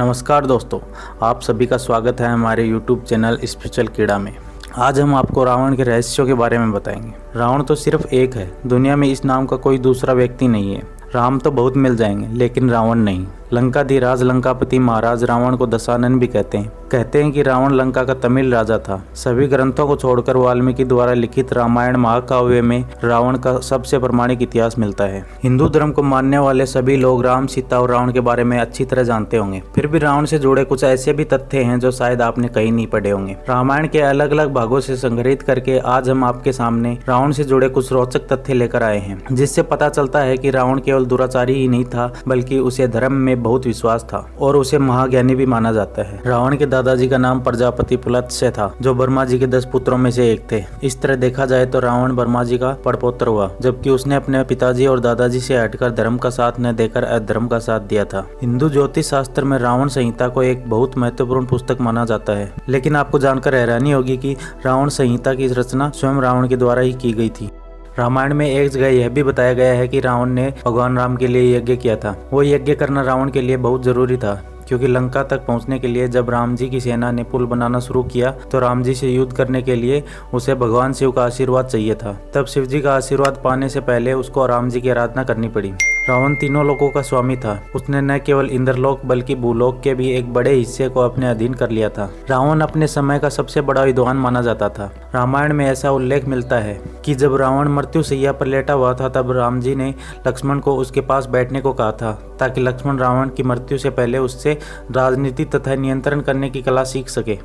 नमस्कार दोस्तों, आप सभी का स्वागत है हमारे YouTube चैनल स्पेशल कीड़ा में। आज हम आपको रावण के रहस्यों के बारे में बताएंगे। रावण तो सिर्फ एक है, दुनिया में इस नाम का कोई दूसरा व्यक्ति नहीं है। राम तो बहुत मिल जाएंगे लेकिन रावण नहीं। लंकाधीराज लंकापति महाराज रावण को दशानन भी कहते हैं कि रावण लंका का तमिल राजा था। सभी ग्रंथों को छोड़कर वाल्मीकि द्वारा लिखित रामायण महाकाव्य में रावण का सबसे प्रमाणिक इतिहास मिलता है। हिंदू धर्म को मानने वाले सभी लोग राम, सीता और रावण के बारे में अच्छी तरह जानते होंगे। फिर भी रावण से जुड़े कुछ ऐसे भी तथ्य हैं जो शायद आपने कहीं नहीं पढ़े होंगे। रामायण के अलग अलग भागों से संग्रहित करके आज हम आपके सामने रावण से जुड़े कुछ रोचक तथ्य लेकर आए हैं, जिससे पता चलता है कि रावण केवल दुराचारी ही नहीं था, बल्कि उसे धर्म में बहुत विश्वास था और उसे महाज्ञानी भी माना जाता है। रावण के दादाजी का नाम प्रजापति पुलत्स्य था, जो ब्रह्मा जी के 10 पुत्रों में से एक थे। इस तरह देखा जाए तो रावण ब्रह्मा जी का पड़पोत्र हुआ, जबकि उसने अपने पिताजी और दादाजी से हटकर धर्म का साथ न देकर अधर्म का साथ दिया था। हिंदू ज्योतिष शास्त्र में रावण संहिता को एक बहुत महत्वपूर्ण पुस्तक माना जाता है, लेकिन आपको जानकर हैरानी होगी कि रावण संहिता की रचना स्वयं रावण के द्वारा ही की गई थी। रामायण में एक जगह यह भी बताया गया है कि रावण ने भगवान राम के लिए यज्ञ किया था। वो यज्ञ करना रावण के लिए बहुत जरूरी था, क्योंकि लंका तक पहुंचने के लिए जब राम जी की सेना ने पुल बनाना शुरू किया तो राम जी से युद्ध करने के लिए उसे भगवान शिव का आशीर्वाद चाहिए था। तब शिव जी का आशीर्वाद पाने से पहले उसको राम जी की आराधना करनी पड़ी। रावण तीनों लोकों का स्वामी था। उसने न केवल इंद्रलोक बल्कि भूलोक के भी एक बड़े हिस्से को अपने अधीन कर लिया था। रावण अपने समय का सबसे बड़ा विद्वान माना जाता था। रामायण में ऐसा उल्लेख मिलता है कि जब रावण मृत्यु शैया पर लेटा हुआ था तब राम जी ने लक्ष्मण को उसके पास बैठने को कहा था, ताकि लक्ष्मण रावण की मृत्यु से पहले उससे राजनीति तथा नियंत्रण करने की कला सीख सके।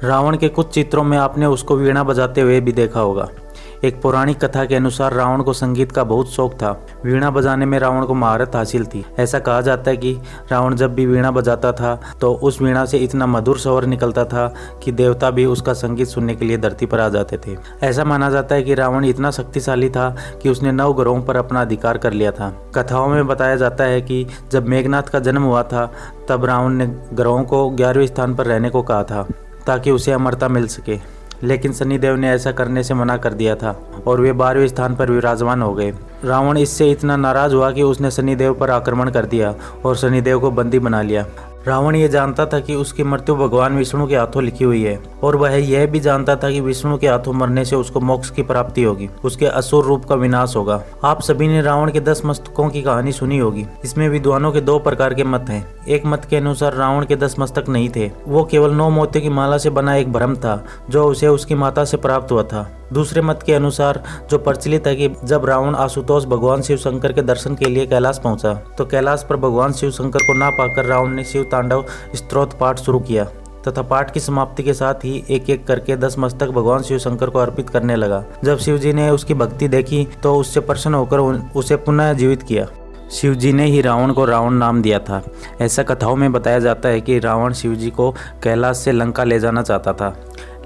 रावण के कुछ चित्रों में आपने उसको वीणा बजाते हुए भी देखा होगा। एक पौराणिक कथा के अनुसार रावण को संगीत का बहुत शौक था। वीणा बजाने में रावण को महारत हासिल थी। ऐसा कहा जाता है कि रावण जब भी वीणा बजाता था तो उस वीणा से इतना मधुर स्वर निकलता था कि देवता भी उसका संगीत सुनने के लिए धरती पर आ जाते थे। ऐसा माना जाता है कि रावण इतना शक्तिशाली था कि उसने 9 ग्रहों पर अपना अधिकार कर लिया था। कथाओं में बताया जाता है कि जब मेघनाथ का जन्म हुआ था तब रावण ने ग्रहों को 11वें स्थान पर रहने को कहा था, ताकि उसे अमरता मिल सके। लेकिन शनिदेव ने ऐसा करने से मना कर दिया था और वे 12वें स्थान पर विराजमान हो गए। रावण इससे इतना नाराज हुआ कि उसने शनिदेव पर आक्रमण कर दिया और शनिदेव को बंदी बना लिया। रावण ये जानता था कि उसकी मृत्यु भगवान विष्णु के हाथों लिखी हुई है, और वह यह भी जानता था कि विष्णु के हाथों मरने से उसको मोक्ष की प्राप्ति होगी, उसके असुर रूप का विनाश होगा। आप सभी ने रावण के 10 मस्तकों की कहानी सुनी होगी। इसमें विद्वानों के 2 प्रकार के मत हैं। एक मत के अनुसार रावण के 10 मस्तक नहीं थे, वो केवल 9 मोतियों की माला से बना एक भ्रम था जो उसे उसकी माता से प्राप्त हुआ था। दूसरे मत के अनुसार जो प्रचलित है कि जब रावण आशुतोष भगवान शिव शंकर के दर्शन के लिए कैलाश पहुंचा तो कैलाश पर भगवान शिव शंकर को ना पाकर रावण ने शिव तांडव स्तोत्र पाठ शुरू किया तथा पाठ की समाप्ति के साथ ही एक एक करके 10 मस्तक भगवान शिव शंकर को अर्पित करने लगा। जब शिव जी ने उसकी भक्ति देखी तो उससे प्रसन्न होकर उसे पुनः जीवित किया। शिव जी ने ही रावण को रावण नाम दिया था। ऐसा कथाओं में बताया जाता है कि रावण शिव जी को कैलाश से लंका ले जाना चाहता था,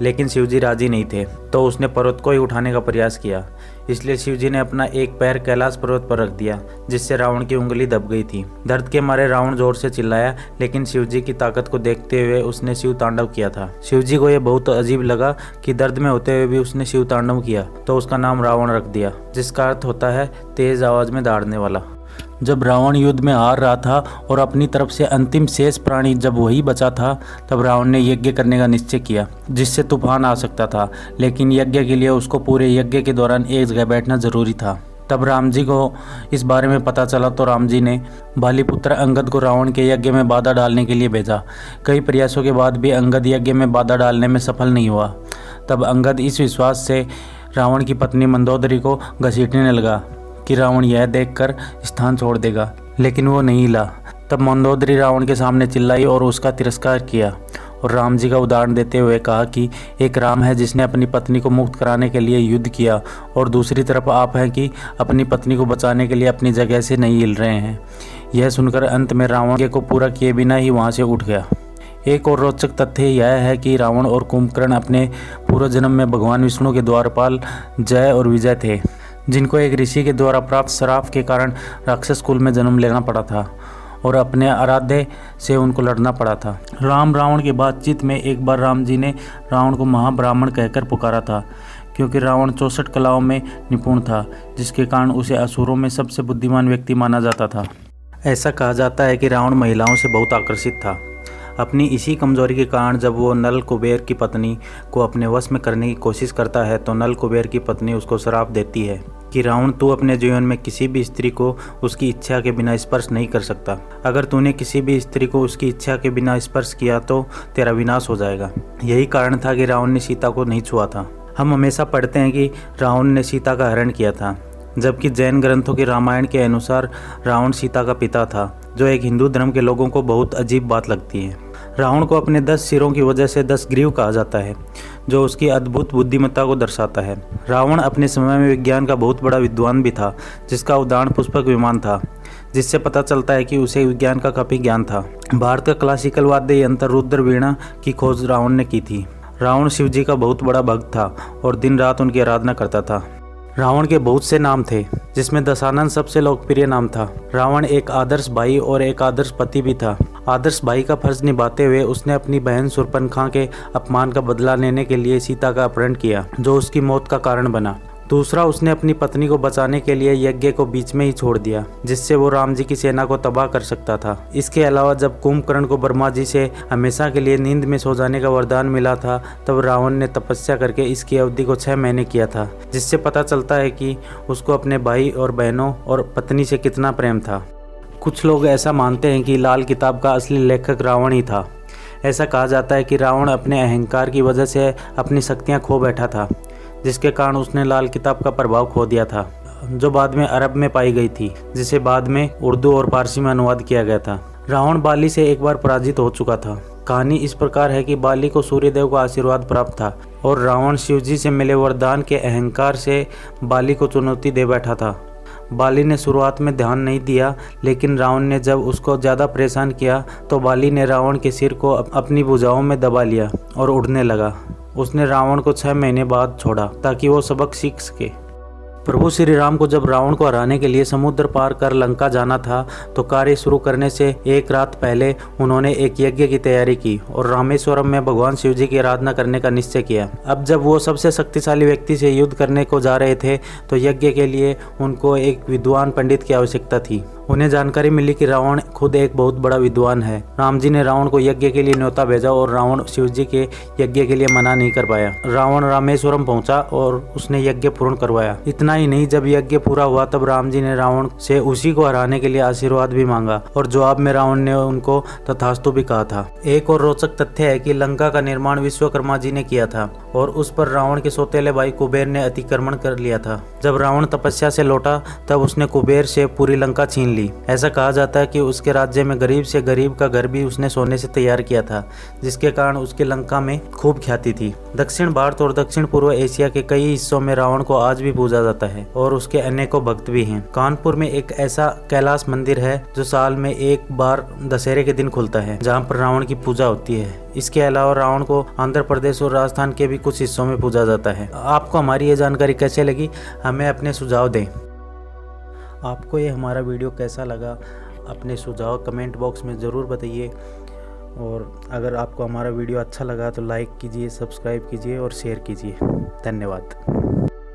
लेकिन शिव जी राजी नहीं थे, तो उसने पर्वत को ही उठाने का प्रयास किया। इसलिए शिव जी ने अपना एक पैर कैलाश पर्वत पर रख दिया, जिससे रावण की उंगली दब गई थी। दर्द के मारे रावण जोर से चिल्लाया, लेकिन शिव जी की ताकत को देखते हुए उसने शिव तांडव किया था। शिव जी को यह बहुत अजीब लगा कि दर्द में होते हुए भी उसने शिव तांडव किया, तो उसका नाम रावण रख दिया, जिसका अर्थ होता है तेज आवाज में दहाड़ने वाला। जब रावण युद्ध में हार रहा था और अपनी तरफ से अंतिम शेष प्राणी जब वही बचा था, तब रावण ने यज्ञ करने का निश्चय किया, जिससे तूफान आ सकता था। लेकिन यज्ञ के लिए उसको पूरे यज्ञ के दौरान एक जगह बैठना जरूरी था। तब राम जी को इस बारे में पता चला तो राम जी ने बालीपुत्र अंगद को रावण के यज्ञ में बाधा डालने के लिए भेजा। कई प्रयासों के बाद भी अंगद यज्ञ में बाधा डालने में सफल नहीं हुआ। तब अंगद इस विश्वास से रावण की पत्नी मंदोदरी को घसीटने लगा कि रावण यह देखकर स्थान छोड़ देगा, लेकिन वो नहीं हिला। तब मंदोदरी रावण के सामने चिल्लाई और उसका तिरस्कार किया और राम जी का उदाहरण देते हुए कहा कि एक राम है जिसने अपनी पत्नी को मुक्त कराने के लिए युद्ध किया, और दूसरी तरफ आप हैं कि अपनी पत्नी को बचाने के लिए अपनी जगह से नहीं हिल रहे हैं। यह सुनकर अंत में रावण को पूरा किए बिना ही वहाँ से उठ गया। एक और रोचक तथ्य यह है कि रावण और कुंभकर्ण अपने पूर्व जन्म में भगवान विष्णु के द्वारपाल जय और विजय थे, जिनको एक ऋषि के द्वारा प्राप्त श्राप के कारण राक्षस कुल में जन्म लेना पड़ा था और अपने आराध्य से उनको लड़ना पड़ा था। राम रावण की बातचीत में एक बार राम जी ने रावण को महाब्राह्मण कहकर पुकारा था, क्योंकि रावण 64 कलाओं में निपुण था, जिसके कारण उसे असुरों में सबसे बुद्धिमान व्यक्ति माना जाता था। ऐसा कहा जाता है कि रावण महिलाओं से बहुत आकर्षित था। अपनी इसी कमजोरी के कारण जब वो नल कुबेर की पत्नी को अपने वश में करने की कोशिश करता है तो नल कुबेर की पत्नी उसको श्राप देती है कि रावण, तू अपने जीवन में किसी भी स्त्री को उसकी इच्छा के बिना स्पर्श नहीं कर सकता। अगर तूने किसी भी स्त्री को उसकी इच्छा के बिना स्पर्श किया तो तेरा विनाश हो जाएगा। यही कारण था कि रावण ने सीता को नहीं छुआ था। हम हमेशा पढ़ते हैं कि रावण ने सीता का हरण किया था, जबकि जैन ग्रंथों के रामायण के अनुसार रावण सीता का पिता था, जो एक हिंदू धर्म के लोगों को बहुत अजीब बात लगती है। रावण को अपने 10 सिरों की वजह से 10 ग्रीव कहा जाता है, जो उसकी अद्भुत बुद्धिमत्ता को दर्शाता है। रावण अपने समय में विज्ञान का बहुत बड़ा विद्वान भी था, जिसका उदाहरण पुष्पक विमान था, जिससे पता चलता है कि उसे विज्ञान का काफी ज्ञान था। भारत का क्लासिकल वाद्य यंत्र रुद्र वीणा की खोज रावण ने की थी। रावण शिव जी का बहुत बड़ा भक्त था और दिन रात उनकी आराधना करता था। रावण के बहुत से नाम थे, जिसमें दशानन सबसे लोकप्रिय नाम था। रावण एक आदर्श भाई और एक आदर्श पति भी था। आदर्श भाई का फर्ज निभाते हुए उसने अपनी बहन शूर्पणखा के अपमान का बदला लेने के लिए सीता का अपहरण किया, जो उसकी मौत का कारण बना। दूसरा, उसने अपनी पत्नी को बचाने के लिए यज्ञ को बीच में ही छोड़ दिया, जिससे वो राम जी की सेना को तबाह कर सकता था। इसके अलावा जब कुंभकर्ण को ब्रह्मा जी से हमेशा के लिए नींद में सो जाने का वरदान मिला था, तब रावण ने तपस्या करके इसकी अवधि को 6 महीने किया था, जिससे पता चलता है कि उसको अपने भाई और बहनों और पत्नी से कितना प्रेम था। कुछ लोग ऐसा मानते हैं कि लाल किताब का असली लेखक रावण ही था। ऐसा कहा जाता है कि रावण अपने अहंकार की वजह से अपनी शक्तियाँ खो बैठा था, जिसके कारण उसने लाल किताब का प्रभाव खो दिया था, जो बाद में अरब में पाई गई थी, जिसे बाद में उर्दू और फारसी में अनुवाद किया गया था। रावण बाली से एक बार पराजित हो चुका था। कहानी इस प्रकार है कि बाली को सूर्यदेव का आशीर्वाद प्राप्त था और रावण शिवजी से मिले वरदान के अहंकार से बाली को चुनौती दे बैठा था। बाली ने शुरुआत में ध्यान नहीं दिया, लेकिन रावण ने जब उसको ज़्यादा परेशान किया तो बाली ने रावण के सिर को अपनी भुजाओं में दबा लिया और उड़ने लगा। उसने रावण को 6 महीने बाद छोड़ा ताकि वो सबक सीख सके। प्रभु श्री राम को जब रावण को हराने के लिए समुद्र पार कर लंका जाना था तो कार्य शुरू करने से एक रात पहले उन्होंने एक यज्ञ की तैयारी की और रामेश्वरम में भगवान शिव जी की आराधना करने का निश्चय किया। अब जब वो सबसे शक्तिशाली व्यक्ति से युद्ध करने को जा रहे थे तो यज्ञ के लिए उनको एक विद्वान पंडित की आवश्यकता थी। उन्हें जानकारी मिली कि रावण खुद एक बहुत बड़ा विद्वान है। राम जी ने रावण को यज्ञ के लिए न्योता भेजा और रावण शिव जी के यज्ञ के लिए मना नहीं कर पाया। रावण रामेश्वरम पहुंचा और उसने यज्ञ पूर्ण करवाया। इतना ही नहीं, जब यज्ञ पूरा हुआ तब राम जी ने रावण से उसी को हराने के लिए आशीर्वाद भी मांगा और जवाब में रावण ने उनको तथास्तु भी कहा था। एक और रोचक तथ्य है कि लंका का निर्माण विश्वकर्मा जी ने किया था और उस पर रावण के सौतेले भाई कुबेर ने अतिक्रमण कर लिया था। जब रावण तपस्या से लौटा तब उसने कुबेर से पूरी लंका छीन ली। ऐसा कहा जाता है कि उसके राज्य में गरीब से गरीब का घर भी उसने सोने से तैयार किया था, जिसके कारण उसकी लंका में खूब ख्याति थी। दक्षिण भारत और दक्षिण पूर्व एशिया के कई हिस्सों में रावण को आज भी पूजा जाता है और उसके अनेकों भक्त भी हैं। कानपुर में एक ऐसा कैलाश मंदिर है जो साल में एक बार दशहरे के दिन खुलता है, जहाँ पर रावण की पूजा होती है। इसके अलावा रावण को आंध्र प्रदेश और राजस्थान के भी कुछ हिस्सों में पूजा जाता है। आपको हमारी ये जानकारी कैसे लगी, हमें अपने सुझाव दें। आपको ये हमारा वीडियो कैसा लगा, अपने सुझाव कमेंट बॉक्स में ज़रूर बताइए। और अगर आपको हमारा वीडियो अच्छा लगा तो लाइक कीजिए, सब्सक्राइब कीजिए और शेयर कीजिए। धन्यवाद।